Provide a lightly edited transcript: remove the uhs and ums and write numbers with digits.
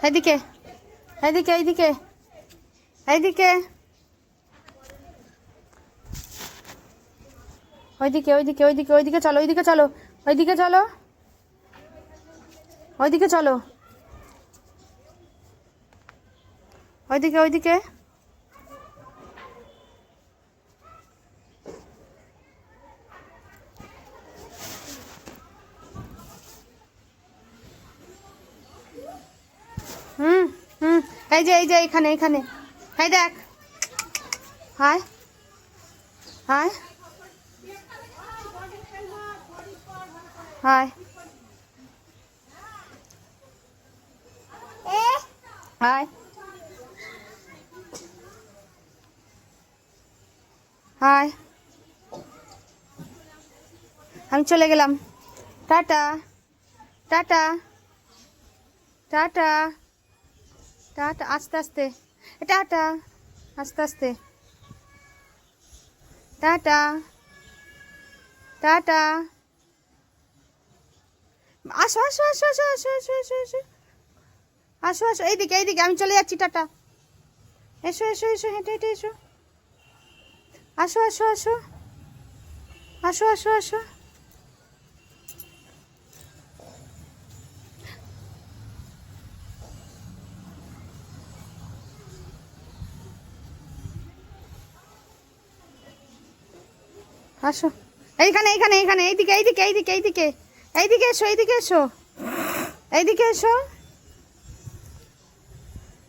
এদিকে এদিকে এইদিকে এইদিকে ওইদিকে ওইদিকে ওইদিকে ওইদিকে চলো ওইদিকে চলো ওইদিকে চলো ওইদিকে চলো ওইদিকে ওইদিকে হুম হুম এই যে এইখানে এইখানে এই দেখ হায় হায় হায় হায় হায় আমি চলে গেলাম টাটা টাটা টাটা টাটা আস্তে আস্তে টাটা আস্তে আস্তে টাটা টাটা আসো আসো আসো আসো আসো আসো আসো আসো আসো আসো এইদিকে এইদিকে আমি চলে যাচ্ছি টাটা এসো এসো এসো হেঁটে হেঁটে এসো আসো আসো আসো আসো আসো আসো আসো এইখানে এইখানে এইখানে এইদিকে এইদিকে এইদিকে এইদিকে এইদিকে এসো এইদিকে এসো এইদিকে এসো